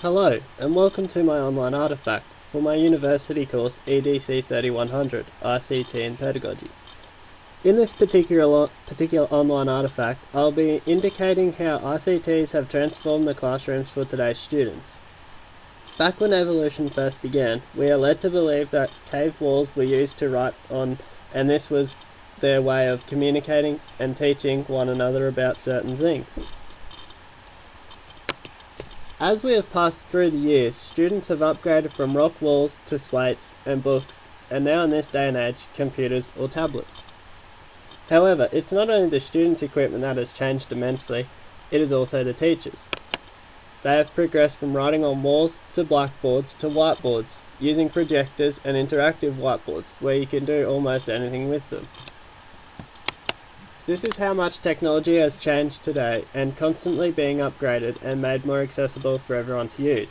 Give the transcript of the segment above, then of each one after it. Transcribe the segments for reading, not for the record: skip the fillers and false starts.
Hello, and welcome to my online artifact for my university course EDC 3100, Ict and Pedagogy. In this particular online artifact, I'll be indicating how ICTs have transformed the classrooms for today's students. Back when evolution first began, we are led to believe that cave walls were used to write on, and this was their way of communicating and teaching one another about certain things. As we have passed through the years, students have upgraded from rock walls to slates and books, and now in this day and age, computers or tablets. However, it's not only the students' equipment that has changed immensely, it is also the teachers. They have progressed from writing on walls to blackboards to whiteboards, using projectors and interactive whiteboards, where you can do almost anything with them. This is how much technology has changed today and constantly being upgraded and made more accessible for everyone to use.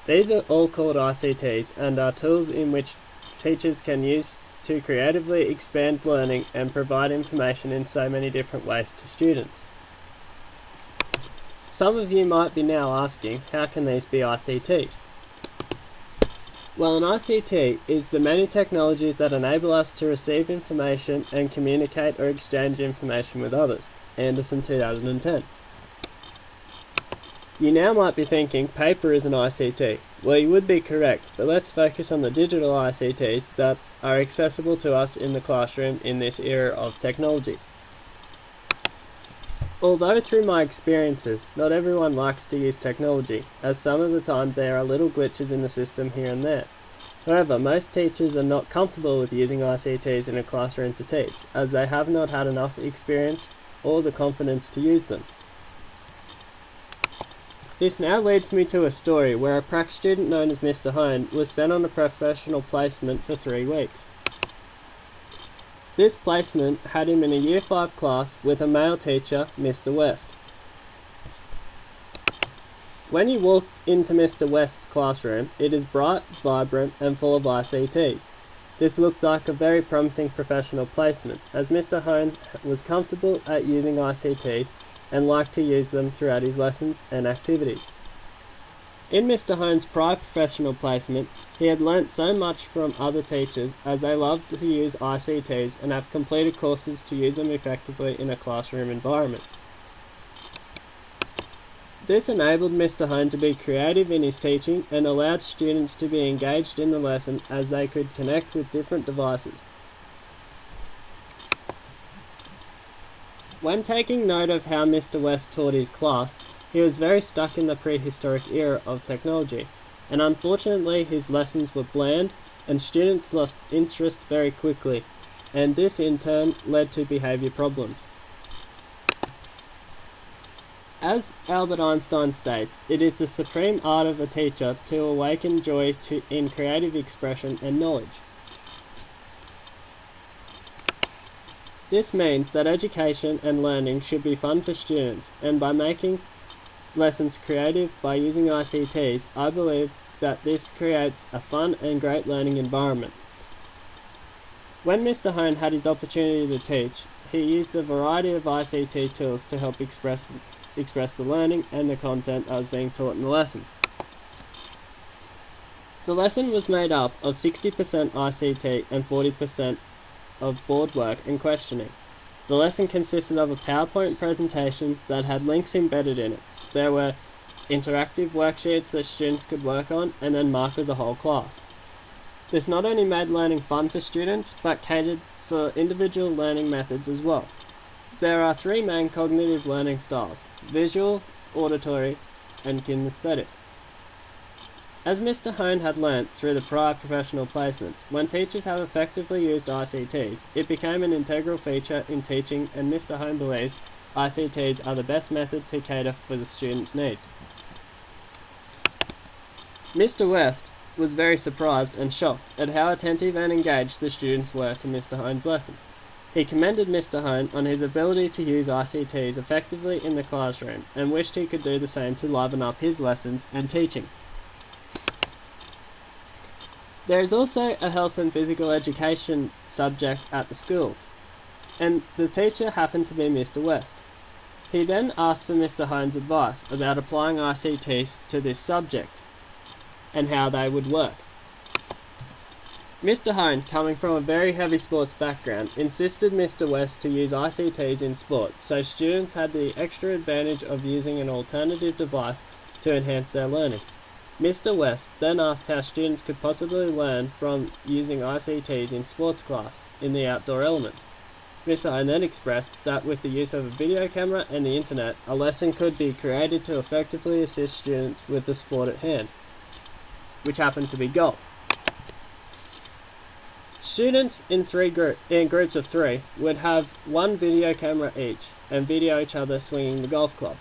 These are all called ICTs and are tools in which teachers can use to creatively expand learning and provide information in so many different ways to students. Some of you might be now asking, how can these be ICTs? Well, an ICT is the many technologies that enable us to receive information and communicate or exchange information with others. Anderson 2010. You now might be thinking paper is an ICT. Well, you would be correct, but let's focus on the digital ICTs that are accessible to us in the classroom in this era of technology. Although through my experiences, not everyone likes to use technology, as some of the time there are little glitches in the system here and there. However, most teachers are not comfortable with using ICTs in a classroom to teach, as they have not had enough experience or the confidence to use them. This now leads me to a story where a prac student known as Mr. Hone was sent on a professional placement for 3 weeks. This placement had him in a Year 5 class with a male teacher, Mr. West. When you walk into Mr. West's classroom, it is bright, vibrant, and full of ICTs. This looks like a very promising professional placement, as Mr. Hone was comfortable at using ICTs and liked to use them throughout his lessons and activities. In Mr. Hone's prior professional placement, he had learnt so much from other teachers as they loved to use ICTs and have completed courses to use them effectively in a classroom environment. This enabled Mr. Hone to be creative in his teaching and allowed students to be engaged in the lesson as they could connect with different devices. When taking note of how Mr. West taught his class, he was very stuck in the prehistoric era of technology, and unfortunately his lessons were bland and students lost interest very quickly, and this in turn led to behaviour problems. As Albert Einstein states, it is the supreme art of a teacher to awaken joy in creative expression and knowledge. This means that education and learning should be fun for students, and by making lessons creative by using ICTs, I believe that this creates a fun and great learning environment. When Mr. Hone had his opportunity to teach, he used a variety of ICT tools to help express the learning and the content that was being taught in the lesson. The lesson was made up of 60% ICT and 40% of board work and questioning. The lesson consisted of a PowerPoint presentation that had links embedded in it. There were interactive worksheets that students could work on and then mark as a whole class. This not only made learning fun for students, but catered for individual learning methods as well. There are 3 main cognitive learning styles: visual, auditory, and kinesthetic. As Mr. Hone had learnt through the prior professional placements, when teachers have effectively used ICTs, it became an integral feature in teaching, and Mr. Hone believes ICTs are the best method to cater for the students' needs. Mr. West was very surprised and shocked at how attentive and engaged the students were to Mr. Hone's lesson. He commended Mr. Hone on his ability to use ICTs effectively in the classroom and wished he could do the same to liven up his lessons and teaching. There is also a health and physical education subject at the school, and the teacher happened to be Mr. West. He then asked for Mr. Hone's advice about applying ICTs to this subject and how they would work. Mr. Hone, coming from a very heavy sports background, insisted Mr. West to use ICTs in sport, so students had the extra advantage of using an alternative device to enhance their learning. Mr. West then asked how students could possibly learn from using ICTs in sports class in the outdoor elements. Mr. Hone then expressed that with the use of a video camera and the internet, a lesson could be created to effectively assist students with the sport at hand, which happened to be golf. Students in groups of 3 would have one video camera each and video each other swinging the golf club.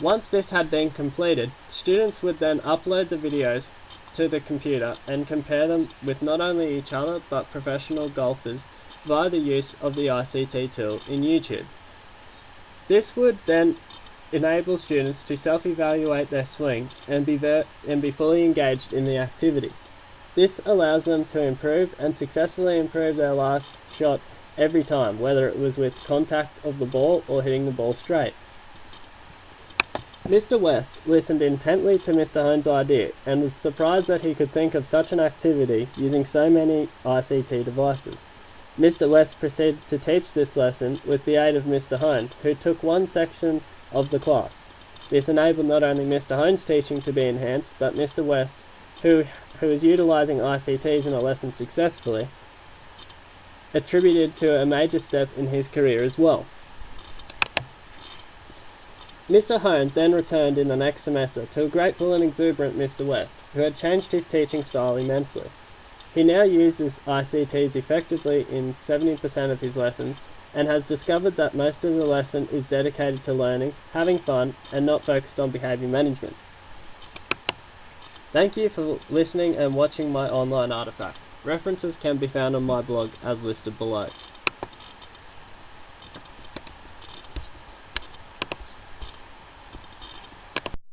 Once this had been completed, students would then upload the videos to the computer and compare them with not only each other but professional golfers via the use of the ICT tool in YouTube. This would then enable students to self-evaluate their swing and be fully engaged in the activity. This allows them to improve and successfully improve their last shot every time, whether it was with contact of the ball or hitting the ball straight. Mr. West listened intently to Mr. Hone's idea and was surprised that he could think of such an activity using so many ICT devices. Mr. West proceeded to teach this lesson with the aid of Mr. Hone, who took one section of the class. This enabled not only Mr. Hone's teaching to be enhanced, but Mr. West, who is utilising ICTs in a lesson successfully, attributed to a major step in his career as well. Mr. Hone then returned in the next semester to a grateful and exuberant Mr. West, who had changed his teaching style immensely. He now uses ICTs effectively in 70% of his lessons, and has discovered that most of the lesson is dedicated to learning, having fun, and not focused on behaviour management. Thank you for listening and watching my online artifact. References can be found on my blog as listed below.